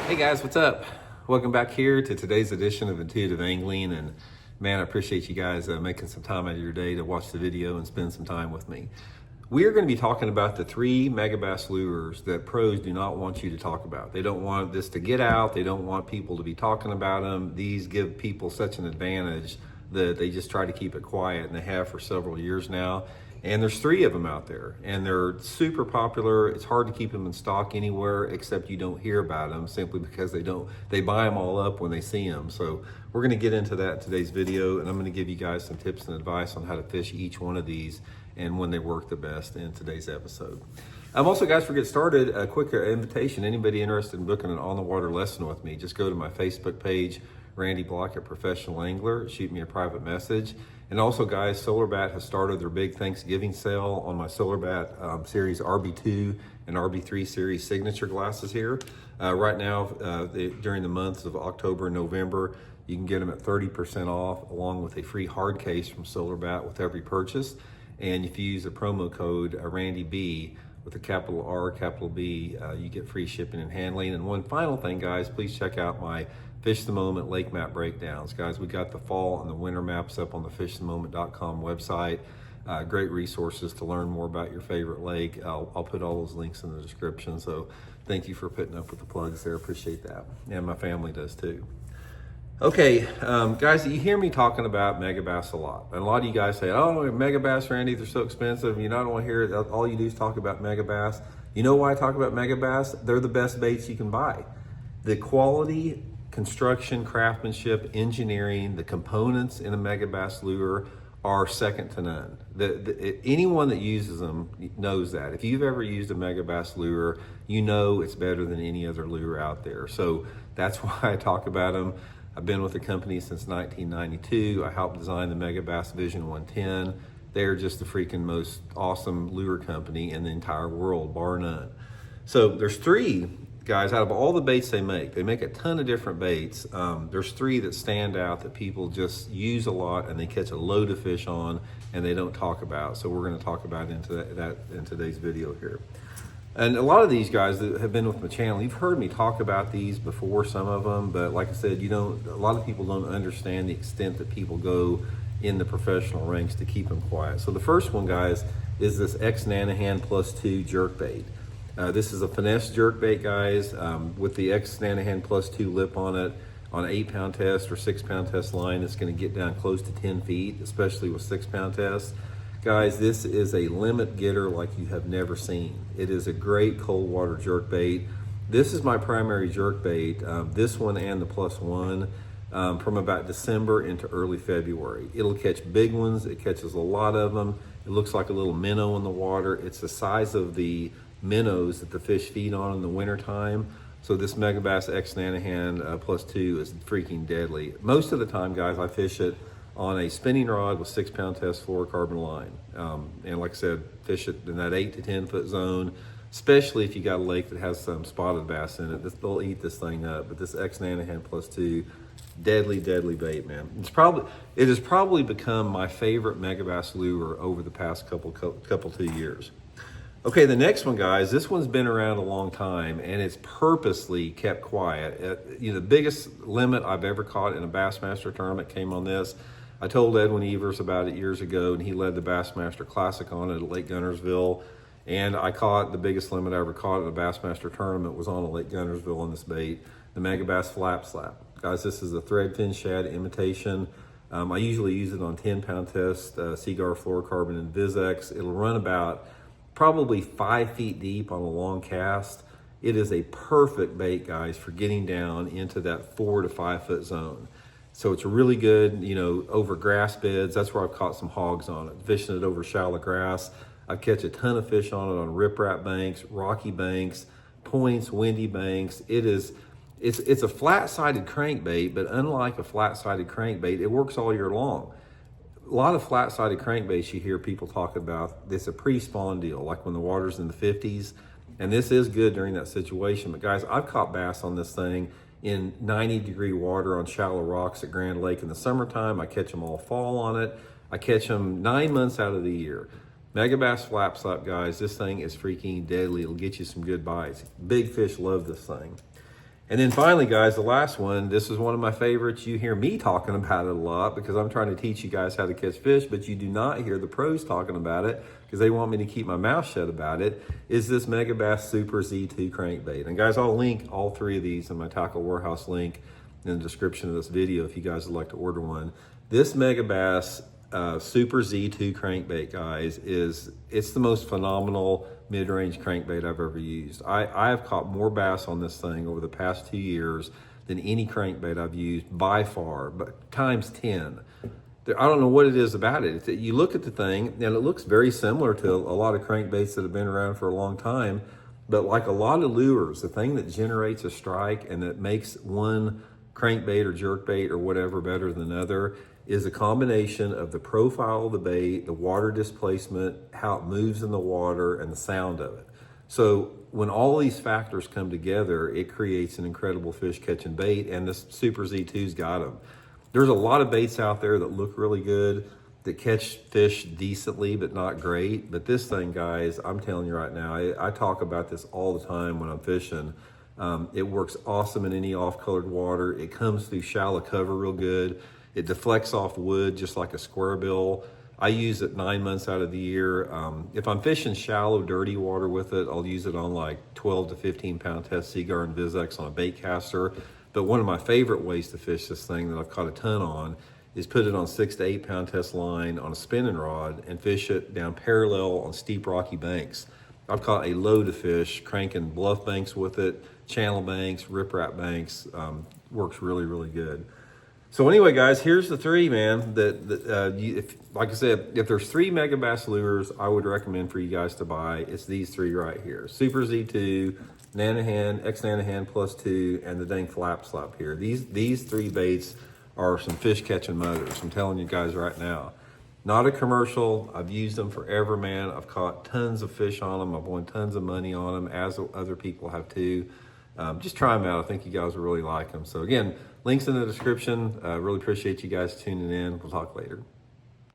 Hey guys, what's up? Welcome back here to today's edition of Intuitive Angling. And man, I appreciate you guys making some time out of your day to watch the video and spend some time with me. We are going to be talking about the 3 Megabass lures that pros do not want you to talk about. They don't want this to get out. They don't want people to be talking about them. These give people such an advantage that they just try to keep it quiet, and they have for several years now. And there's 3 of them out there, and they're super popular. It's hard to keep them in stock anywhere, except you don't hear about them simply because they buy them all up when they see them. So we're going to get into that in today's video, and I'm going to give you guys some tips and advice on how to fish each one of these and when they work the best in today's episode. Also, guys, for get started, a quick invitation. Anybody interested in booking an on-the-water lesson with me, just go to my Facebook page, Randy Blaukat Professional Angler. Shoot me a private message. And also, guys, SolarBat has started their big Thanksgiving sale on my SolarBat series RB2 and RB3 series signature glasses here. Right now, during the months of October and November, you can get them at 30% off, along with a free hard case from SolarBat with every purchase. And if you use the promo code RandyB with a capital R, capital B, you get free shipping and handling. And one final thing, guys, please check out my Fish the Moment lake map breakdowns. Guys, we got the fall and the winter maps up on the fishthemoment.com website. Great resources to learn more about your favorite lake. I'll put all those links in the description. So thank you for putting up with the plugs there. Appreciate that. And my family does too. Okay, guys, you hear me talking about Megabass a lot. And a lot of you guys say, oh, Megabass, Randy, they're so expensive. You don't want to hear it. All you do is talk about Megabass. You know why I talk about Megabass? They're the best baits you can buy. The quality, construction, craftsmanship, engineering, the components in a Megabass lure are second to none. Anyone that uses them knows that. If you've ever used a Megabass lure, you know it's better than any other lure out there. So that's why I talk about them. I've been with the company since 1992. I helped design the Megabass Vision 110. They're just the freaking most awesome lure company in the entire world, bar none. So there's 3 guys, out of all the baits they make a ton of different baits. There's 3 that stand out that people just use a lot and they catch a load of fish on and they don't talk about. So we're going to talk about into that in today's video here. And a lot of these guys that have been with my channel, you've heard me talk about these before, some of them, but like I said, a lot of people don't understand the extent that people go in the professional ranks to keep them quiet. So the first one, guys, is this Xnanahan +2 jerkbait. This is a finesse jerkbait, guys, with the Xnanahan +2 lip on it. On an 8-pound test or 6-pound test line, it's going to get down close to 10 feet, especially with 6-pound tests. Guys, this is a limit getter like you have never seen. It is a great cold water jerkbait. This is my primary jerkbait, this one and the +1, from about December into early February. It'll catch big ones. It catches a lot of them. It looks like a little minnow in the water. It's the size of the minnows that the fish feed on in the wintertime. So this Megabass Xnanahan +2 is freaking deadly. Most of the time, guys, I fish it on a spinning rod with 6-pound test fluorocarbon line. And like I said, fish it in that 8 to 10 foot zone, especially if you got a lake that has some spotted bass in it. They'll eat this thing up. But this Xnanahan +2, deadly, deadly bait, man. It has probably become my favorite Megabass lure over the past couple 2 years. Okay, the next one, guys, this one's been around a long time and it's purposely kept quiet. The biggest limit I've ever caught in a Bassmaster tournament came on this. I told Edwin Evers about it years ago, and he led the Bassmaster Classic on it at Lake Guntersville. And I caught the biggest limit I ever caught in a Bassmaster tournament was on a Lake Guntersville on this bait, the Megabass Flap Slap. Guys, this is a threadfin shad imitation. I usually use it on 10-pound test, Seaguar fluorocarbon and Vizex. It'll run about probably 5 feet deep on a long cast. It is a perfect bait, guys, for getting down into that 4 to 5 foot zone. So it's really good, over grass beds. That's where I've caught some hogs on it. Fishing it over shallow grass. I catch a ton of fish on it on riprap banks, rocky banks, points, windy banks. It's a flat-sided crankbait, but unlike a flat-sided crankbait, it works all year long. A lot of flat-sided crankbaits you hear people talk about, it's a pre-spawn deal, like when the water's in the 50s. And this is good during that situation. But guys, I've caught bass on this thing in 90-degree water on shallow rocks at Grand Lake in the summertime. I catch them all fall on it. I catch them 9 months out of the year. Megabass Flap Slap, guys, this thing is freaking deadly. It'll get you some good bites. Big fish love this thing. And then finally, guys, the last one, this is one of my favorites. You hear me talking about it a lot because I'm trying to teach you guys how to catch fish, but you do not hear the pros talking about it because they want me to keep my mouth shut about it, is this Megabass Super Z2 crankbait. And guys, I'll link all three of these in my Tackle Warehouse link in the description of this video if you guys would like to order one. This Megabass Super Z2 crankbait, guys, it's the most phenomenal mid-range crankbait I've ever used. I have caught more bass on this thing over the past 2 years than any crankbait I've used by far, but times 10. I don't know what it is about it. It's that you look at the thing and it looks very similar to a lot of crankbaits that have been around for a long time, but like a lot of lures, the thing that generates a strike and that makes one crankbait or jerkbait or whatever better than another is a combination of the profile of the bait, the water displacement, how it moves in the water, and the sound of it. So when all these factors come together, it creates an incredible fish catching bait, and this Super Z2's got them. There's a lot of baits out there that look really good, that catch fish decently, but not great. But this thing, guys, I'm telling you right now, I talk about this all the time when I'm fishing. It works awesome in any off-colored water. It comes through shallow cover real good. It deflects off wood just like a square bill. I use it 9 months out of the year. If I'm fishing shallow, dirty water with it, I'll use it on like 12 to 15 pound test Seaguar and Vizex on a bait caster. But one of my favorite ways to fish this thing that I've caught a ton on is put it on 6 to 8 pound test line on a spinning rod and fish it down parallel on steep rocky banks. I've caught a load of fish cranking bluff banks with it, channel banks, riprap banks. Works really, really good. So anyway, guys, here's the three, man. Like I said, if there's 3 Megabass lures I would recommend for you guys to buy, it's these 3 right here. Super Z2, Nanahan, Xnanahan +2, and the dang flap slap here. These 3 baits are some fish catching motors. I'm telling you guys right now. Not a commercial. I've used them forever, man. I've caught tons of fish on them. I've won tons of money on them, as other people have too. Just try them out. I think you guys will really like them. So again, links in the description. Really appreciate you guys tuning in. We'll talk later.